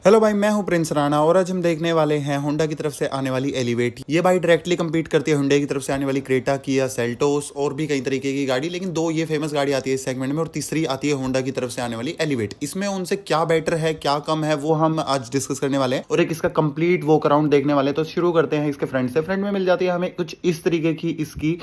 Hello भाई, मैं हूं प्रिंस राणा और आज हम देखने वाले हैं होंडा की तरफ से आने वाली एलिवेट। ये बाइक डायरेक्टली compete करती है होंडा की तरफ से आने वाली क्रेटा, किया, सेल्टोस और भी कई तरीके की गाड़ी। लेकिन दो ये फेमस गाड़ी आती है इस सेगमेंट में और तीसरी आती है होंडा की तरफ से आने वाली एलिवेट। इसमें उनसे क्या बेटर है, क्या कम है, वो हम आज डिस्कस करने वाले हैं और एक इसका कंप्लीट वॉक अराउंड देखने वाले हैं। तो शुरू करते हैं इसके फ्रंट से। फ्रंट में मिल जाती है हमें कुछ इस तरीके की इसकी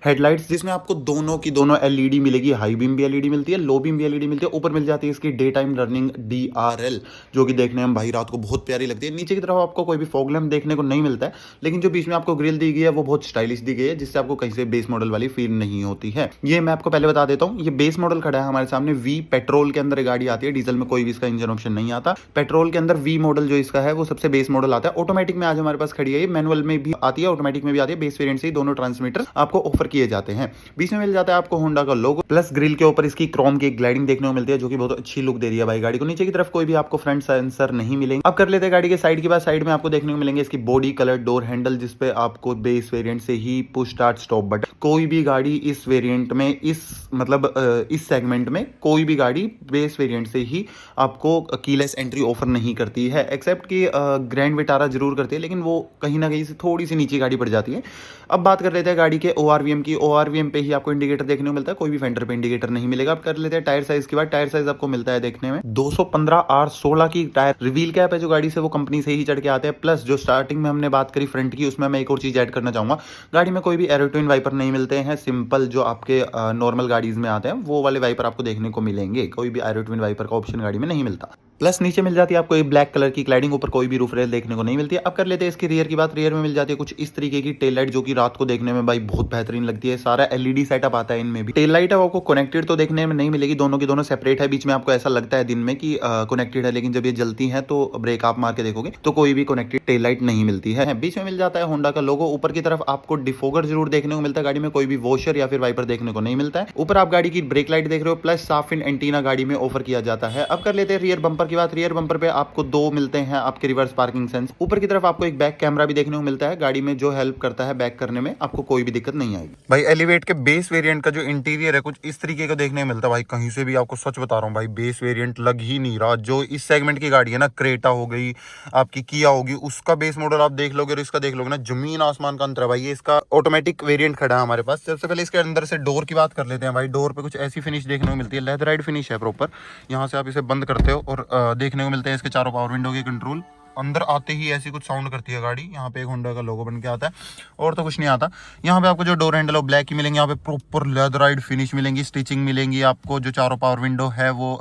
हेडलाइट्स, जिसमें आपको दोनों की दोनों एलईडी मिलेगी। हाई बीम भी एलईडी मिलती है, लो बीम भी एलईडी मिलती है। ऊपर मिल जाती है इसकी डे टाइम रनिंग DRL, जो कि देखने में भाई रात को बहुत प्यारी लगती है। नीचे की तरफ आपको कोई भी फॉग लैम्प देखने को नहीं मिलता है, लेकिन जो बीच में आपको ग्रिल दी गई है वो बहुत स्टाइलिश दी गई है, जिससे आपको कहीं से बेस मॉडल वाली फील नहीं होती है। ये मैं आपको पहले बता देता हूँ, ये बेस मॉडल खड़ा है हमारे सामने। वी पेट्रोल के अंदर गाड़ी आती है, डीजल में कोई भी इसका इंजन ऑप्शन नहीं आता। पेट्रोल के अंदर वी मॉडल जो इसका है वो सबसे बेस मॉडल आता है। ऑटोमेटिक में आज हमारे पास खड़ी है, मैनुअल में भी आती है, ऑटोमेटिक में भी आती है। बेस वेरिएंट से दोनों ट्रांसमीटर आपको ऑफर किए जाते हैं। बीच में मिल जाता है आपको होंडा का लोगो, प्लस ग्रिल के ऊपर इसकी क्रोम की ग्लाइडिंग देखने को मिलती है, जो कि बहुत अच्छी लुक दे रही है भाई गाड़ी को। नीचे की तरफ कोई भी आपको फ्रंट सेंसर नहीं मिलेंगे। अब कर लेते हैं गाड़ी के साइड की बात। साइड में आपको देखने को मिलेंगे इसकी बॉडी कलर डोर हैंडल, जिसपे आपको बेस वेरिएंट से ही पुश स्टार्ट स्टॉप बटन। कोई भी गाड़ी इस वेरिएंट में, इस सेगमेंट में कोई भी गाड़ी बेस वेरिएंट से ही आपको कीलेस एंट्री ऑफर नहीं करती है, एक्सेप्ट कि ग्रैंड विटारा जरूर करती है, लेकिन वो कहीं ना कहीं से थोड़ी सी नीचे गाड़ी पड़ जाती है। अब बात कर लेते हैं गाड़ी के ORVM की। ORVM पे ही आपको इंडिकेटर देखने को मिलता है, कोई भी फेंडर पे इंडिकेटर नहीं मिलेगा। अब कर लेते हैं टायर साइज की बात। टायर साइज आपको मिलता है देखने में 215R16 की टायर रिवील कैप है जो गाड़ी से वो कंपनी से ही चढ़ के आते हैं। प्लस जो स्टार्टिंग में हमने बात करी फ्रंट की, उसमें मैं एक और चीज ऐड करना चाहूंगा। गाड़ी में कोई भी एरोट्विन वाइपर नहीं मिलते हैं। सिंपल जो आपके नॉर्मल गाड़ीज में आते हैं वो वाले वाइपर आपको देखने को मिलेंगे। कोई भी एरोट्विन वाइपर का ऑप्शन गाड़ी में नहीं मिलता। प्लस नीचे मिल जाती है आपको एक ब्लैक कलर की क्लाइडिंग, ऊपर कोई भी रूफ रेल देखने को नहीं मिलती है। अब कर लेते हैं इसकी रियर की बात। रियर में मिल जाती है कुछ इस तरीके की टेल लाइट, जो कि रात को देखने में भाई बहुत बेहतरीन लगती है। सारा एलईडी सेटअप आता है इनमें भी। टेल लाइट है आपको कनेक्टेड तो देखने में नहीं मिलेगी, दोनों की दोनों सेपरेट है। बीच में आपको ऐसा लगता है दिन में कि कनेक्टेड है, लेकिन जब ये जलती है तो ब्रेक आप मार के देखोगे तो कोई भी कनेक्टेड टेल लाइट नहीं मिलती है। बीच में मिल जाता है होंडा का लोगो। ऊपर की तरफ आपको डिफोगर जरूर देखने को मिलता है, गाड़ी में कोई भी वॉशर या फिर वाइपर देखने को नहीं मिलता है। ऊपर आप गाड़ी की ब्रेक लाइट देख रहे हो, प्लस साफ इन एंटीना गाड़ी में ऑफर किया जाता है। अब कर लेते हैं रियर बम्पर की बात। रियर बम्पर पे आपको दो मिलते हैं आपके रिवर्स पार्किंग सेंस। ऊपर की तरफ आपको एक बैक कैमरा भी देखने को मिलता है गाड़ी में, जो हेल्प करता है बैक करने में। आपको कोई भी दिक्कत नहीं आएगी। भाई एलिवेट के बेस वेरिएंट का जो इंटीरियर है कुछ इस तरीके का देखने को मिलता है भाई। कहीं से भी आपको सच बता रहा हूँ भाई, बेस वेरिएंट लग ही नहीं रहा। जो इस सेगमेंट की गाड़ी है ना, क्रेटा हो गई, आपकी किया होगी, उसका बेस मॉडल आप देख लोगे और इसका देख लोगे ना, जमीन आसमान का अंतर है भाई। ये इसका ऑटोमेटिक वेरिएंट खड़ा है हमारे पास। सबसे पहले इसके अंदर से डोर की बात कर लेते हैं भाई। डोर पे कुछ ऐसी फिनिश देखने को मिलती है, लेदराइड फिनिश है प्रॉपर। यहाँ से आप इसे बंद करते हो और देखने को मिलते हैं इसके चारों पावर विंडो के कंट्रोल। अंदर आते ही ऐसी कुछ साउंड करती है गाड़ी। यहाँ पे एक होंडा का लोगो बन के आता है और तो कुछ नहीं आता। यहाँ पे आपको जो डोर हैंडल है वो ब्लैक ही मिलेंगे। यहाँ पे प्रॉपर लेदराइड फिनिश मिलेंगी, स्टिचिंग मिलेंगी आपको। जो चारों पावर विंडो है वो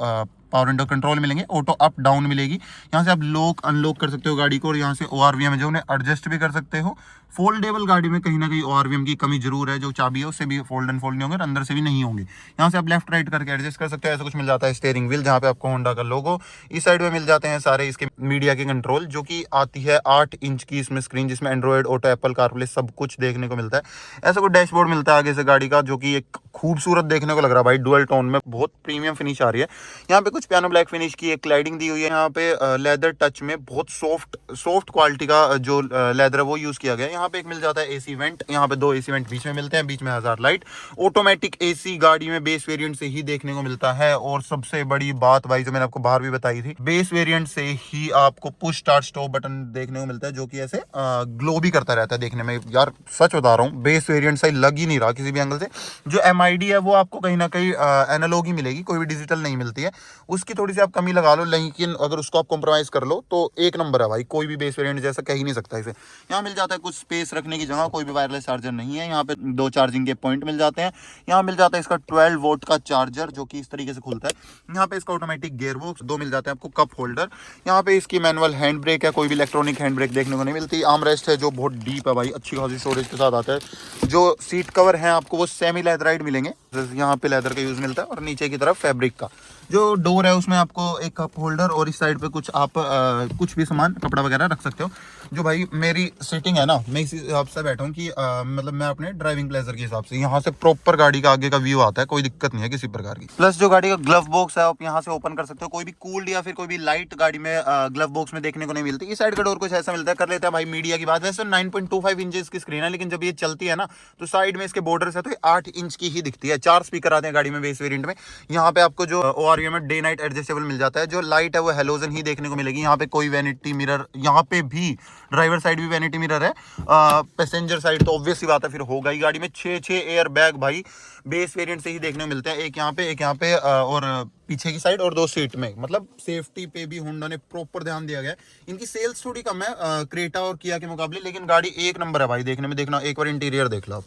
पावर विंडो कंट्रोल मिलेंगे, ऑटो अप डाउन मिलेगी। यहाँ से आप लॉक अनलॉक कर सकते हो गाड़ी को, और यहाँ से ORVM है जो उन्हें एडजस्ट भी कर सकते हो। फोल्डेबल गाड़ी में कहीं ना कहीं ORVM की कमी जरूर है, जो चाबी है उससे भी फोल्ड एंड फोल्ड नहीं होंगे और अंदर से भी नहीं होंगे। यहाँ से आप लेफ्ट राइट करके एडजस्ट कर सकते हो। ऐसा कुछ मिल जाता है स्टीयरिंग व्हील, जहाँ पे आपको होंडा का लोगो। इस साइड में मिल जाते हैं सारे इसके मीडिया के कंट्रोल, जो कि आती है 8 इंच की इसमें स्क्रीन, जिसमें एंड्रॉइड ऑटो एप्पल कारप्ले सब कुछ देखने को मिलता है। ऐसा कुछ डैशबोर्ड मिलता है आगे से गाड़ी का, जो कि एक खूबसूरत देखने को लग रहा है भाई। डुअल टोन में बहुत प्रीमियम फिनिश आ रही है। यहाँ पे कुछ पियानो ब्लैक फिनिश की एक स्लाइडिंग दी हुई है। यहाँ पे लेदर टच में बहुत सॉफ्ट क्वालिटी का जो लेदर है वो यूज किया गया है। यहाँ पे एक मिल जाता है एसी वेंट। यहाँ पे 2 एसी वेंट बीच में मिलते हैं, बीच में हजार लाइट। ऑटोमेटिक एसी गाड़ी में बेस वेरिएंट से ही देखने को मिलता है। और सबसे बड़ी बात भाई, जो मैंने आपको बाहर भी बताई थी, बेस वेरिएंट से ही आपको पुश स्टार्ट स्टॉप बटन देखने को मिलता है, जो कि ऐसे ग्लो भी करता रहता है देखने में। यार सच बता रहा हूँ, बेस वेरिएंट सही लग ही नहीं रहा किसी भी एंगल से। जो MID है वो आपको कहीं ना कहीं एनालॉग ही मिलेगी, कोई भी डिजिटल नहीं मिलती है। उसकी थोड़ी सी आप कमी लगा लो, लेकिन अगर उसको आप कॉम्प्रोमाइज कर लो तो एक नंबर है भाई। कोई भी बेस वेरिएंट जैसा कह ही नहीं सकता इसे। यहाँ मिल जाता है कुछ स्पेस रखने की जगह, कोई भी वायरलेस चार्जर नहीं है। यहाँ पे 2 चार्जिंग के पॉइंट मिल जाते हैं। यहाँ मिल जाता है इसका 12 वोल्ट का चार्जर, जो कि इस तरीके से खुलता है। यहाँ पे इसका ऑटोमेटिक गियर बॉक्स, 2 मिल जाते हैं आपको कप होल्डर। यहाँ पे इसकी मैनुअल हैंड ब्रेक है, कोई भी इलेक्ट्रॉनिक हैंड ब्रेक देखने को नहीं मिलती। आर्म रेस्ट है जो बहुत डीप है भाई, अच्छी खासी स्टोरेज के साथ आता है। जो सीट कवर है आपको वो सेमी लेदराइड मिलेंगे, यहाँ पे लेदर का यूज मिलता है, और नीचे की तरफ फैब्रिक का। जो डोर है उसमें आपको एक कप होल्डर, और इस साइड पे कुछ आप कुछ भी सामान कपड़ा वगैरह रख सकते हो। जो भाई मेरी सीटिंग है ना, मैं इसी हिसाब से बैठा हूँ कि मतलब मैं अपने ड्राइविंग प्लेजर के हिसाब से। यहाँ से प्रॉपर गाड़ी का आगे का व्यू आता है, कोई दिक्कत नहीं है किसी प्रकार की। प्लस जो गाड़ी का ग्लव बॉक्स है आप यहाँ से ओपन कर सकते हो। कोई भी कूल्ड या फिर कोई भी लाइट गाड़ी में ग्लव बॉक्स में देखने को नहीं मिलती। इस साइड का डोर कुछ ऐसा मिलता है। कर लेते हैं भाई मीडिया की बात। वैसे 9.25 इंचेस की स्क्रीन है, लेकिन जब ये चलती है ना तो साइड में इसके बॉर्डर है तो 8 इंच की ही दिखती है। 4 स्पीकर आते हैं गाड़ी में बेस वेरिएंट में। यहाँ पे आपको जो स्कॉर्पियो में डे नाइट एडजस्टेबल मिल जाता है। जो लाइट है वो हेलोजन ही देखने को मिलेगी। यहाँ पे कोई वैनिटी मिरर, यहाँ पे भी ड्राइवर साइड भी वैनिटी मिरर है। पैसेंजर साइड तो ऑब्वियस सी बात है फिर होगा ही। गाड़ी में 6 एयर बैग भाई बेस वेरिएंट से ही देखने को मिलते हैं। एक यहाँ पे और पीछे की साइड और 2 सीट में। मतलब सेफ्टी पे भी होंडा ने प्रॉपर ध्यान दिया गया है। इनकी सेल्स थोड़ी कम है क्रेटा और किया के मुकाबले, लेकिन गाड़ी एक नंबर है भाई देखने में। देखना एक बार इंटीरियर देख लो आप।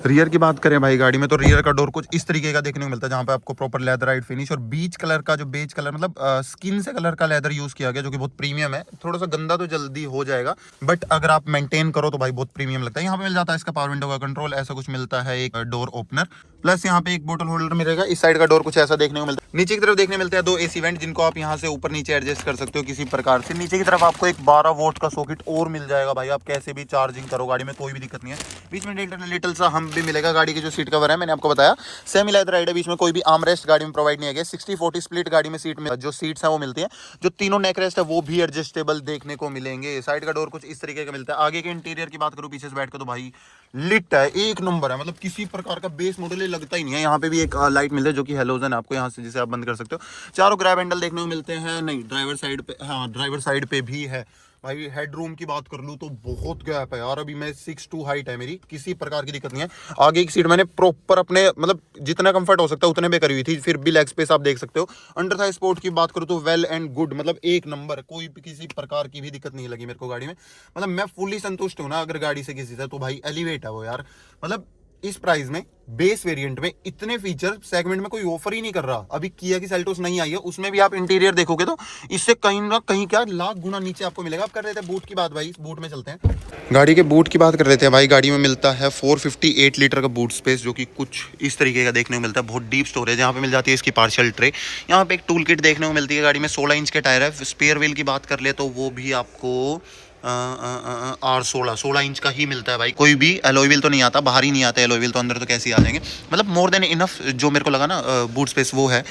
रियर की बात करें भाई गाड़ी में, तो रियर का डोर कुछ इस तरीके का देखने को मिलता है, जहाँ पे आपको प्रॉपर लेदराइट फिनिश और बीच कलर का, जो बेज कलर मतलब स्किन से कलर का लेदर यूज किया गया, जो कि बहुत प्रीमियम है। थोड़ा सा गंदा तो जल्दी हो जाएगा, बट अगर आप मेंटेन करो तो भाई बहुत प्रीमियम लगता है। यहाँ पे मिल जाता है इसका पावर विंडो का कंट्रोल, ऐसा कुछ मिलता है, एक डोर ओपनर, प्लस यहाँ पे एक बोतल होल्डर मिलेगा। इस साइड का डोर कुछ ऐसा देखने को मिलता है। नीचे की तरफ देखने मिलते हैं 2 AC वेंट, जिनको आप यहाँ से ऊपर नीचे एडजस्ट कर सकते हो किसी प्रकार से। नीचे की तरफ आपको एक 12 वोल्ट का सॉकेट और मिल जाएगा भाई, आप कैसे भी चार्जिंग करो, गाड़ी में कोई भी दिक्कत नहीं है। बीच में लिटिल सा हम भी मिलेगा। गाड़ी की जो सीट कवर है मैंने आपको बताया सेमी लेदर राइड है, बीच में कोई भी आर्मरेस्ट गाड़ी में प्रोवाइड नहीं है। 60-40 स्प्लिट गाड़ी में सीट में जो सीट्स हैं वो मिलती हैं। जो तीनों नेक रेस्ट है वो भी एडजस्टेबल देखने को मिलेंगे। साइड का डोर कुछ इस तरीके का मिलता है। आगे के इंटीरियर की बात करूं पीछे से बैठ के, तो भाई लिट है, एक नंबर है। मतलब किसी प्रकार का बेस मॉडल ये लगता ही नहीं है। यहाँ पे भी एक लाइट मिलता है जो कि हेलोजन है, आपको यहाँ से जिसे आप बंद कर सकते हो। चारों ग्रैब हैंडल देखने को मिलते हैं। नहीं, ड्राइवर साइड पे, हाँ ड्राइवर साइड पे भी है भाई। हेडरूम की बात कर लूँ तो बहुत गैप है यार। अभी मैं 6'2" हाइट है मेरी, किसी प्रकार की दिक्कत नहीं है। आगे की सीट मैंने प्रॉपर अपने मतलब जितना कंफर्ट हो सकता है उतने में करी हुई थी, फिर भी लेग स्पेस आप देख सकते हो। अंडर थाई स्पोर्ट की बात करूँ तो वेल एंड गुड, मतलब एक नंबर, कोई भी किसी प्रकार की भी दिक्कत नहीं लगी मेरे को गाड़ी में। मतलब मैं फुली संतुष्ट हूँ ना अगर गाड़ी से किसी से, तो भाई एलिवेट है वो यार। मतलब इस प्राइस में बेस वेरिएंट में इतने फीचर सेगमेंट में कोई ऑफर ही नहीं कर रहा। अभी किया की सेल्टोस नहीं आई है, उसमें भी आप इंटीरियर देखोगे तो इससे कहीं ना कहीं क्या लाख गुना नीचे आपको मिलेगा। आप कर रहे थे बूट की बात भाई, बूट में चलते हैं। गाड़ी के बूट की बात कर लेते हैं भाई। गाड़ी में मिलता है 458 लीटर का बूट स्पेस, जो कि कुछ इस तरीके का देखने को मिलता है। बहुत डीप स्टोरेज, यहाँ पे मिल जाती है इसकी पार्शियल ट्रे। यहाँ पे एक टूल किट देखने को मिलती है। गाड़ी में 16 इंच के टायर है। स्पेयर व्हील की बात कर ले तो वो भी आपको R16 इंच का ही मिलता है भाई। कोई भी एलॉय व्हील तो नहीं आता, बाहर ही नहीं आता एलॉय व्हील, तो अंदर तो कैसे आ जाएंगे। मतलब मोर देन इनफ जो मेरे को लगा ना बूट स्पेस वो है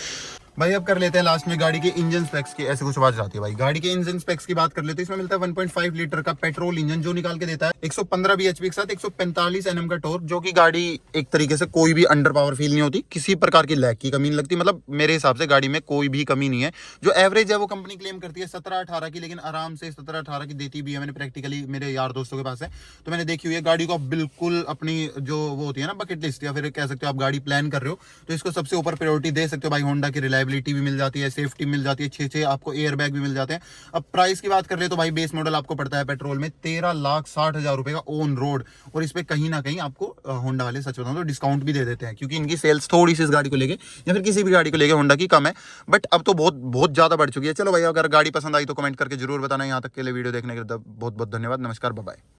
भाई। अब कर लेते हैं लास्ट में गाड़ी के इंजन स्पेक्स की। ऐसे कुछ आवाज आती है भाई। गाड़ी के इंजन स्पेक्स की बात कर लेते हैं। इसमें मिलता है 1.5 लीटर का पेट्रोल इंजन, जो निकाल के देता है 115 bhp के साथ 145 Nm का टॉर्क, जो कि गाड़ी एक तरीके से कोई भी अंडर पावर फील नहीं होती, किसी प्रकार की लैग की कमी नहीं लगती। मतलब मेरे हिसाब से गाड़ी में कोई भी कमी नहीं है। जो एवरेज है वो कंपनी क्लेम करती है 17-18 की, लेकिन आराम से 17-18 की देती भी है। मैंने प्रैक्टिकली मेरे यार दोस्तों के पास है तो मैंने देखी हुई है। गाड़ी को बिल्कुल अपनी जो वो होती है ना बकेट लिस्ट, या फिर कह सकते हो आप गाड़ी प्लान कर रहे हो तो इसको सबसे ऊपर प्रायोरिटी दे सकते हो भाई। होंडा की रिलायबिलिटी भी मिल जाती है, सेफ्टी मिल जाती है, 6 आपको एयर बैग भी मिल जाते हैं। अब प्राइस की बात कर ले तो भाई बेस मॉडल आपको पड़ता है पेट्रोल में 13,60,000 रुपए का ऑन रोड। और इस पे कहीं ना कहीं आपको होंडा वाले सच बताऊं तो डिस्काउंट भी दे देते हैं, क्योंकि इनकी सेल्स थोड़ी सी इस गाड़ी को लेके या फिर किसी भी गाड़ी को लेके होंडा की कम है, बट अब तो बहुत बहुत ज्यादा बढ़ चुकी है। चलो भाई, अगर गाड़ी पसंद आई तो कमेंट करके जरूर बताना। यहाँ तक के लिए वीडियो देखने के लिए बहुत बहुत धन्यवाद। नमस्कार, बाय बाय।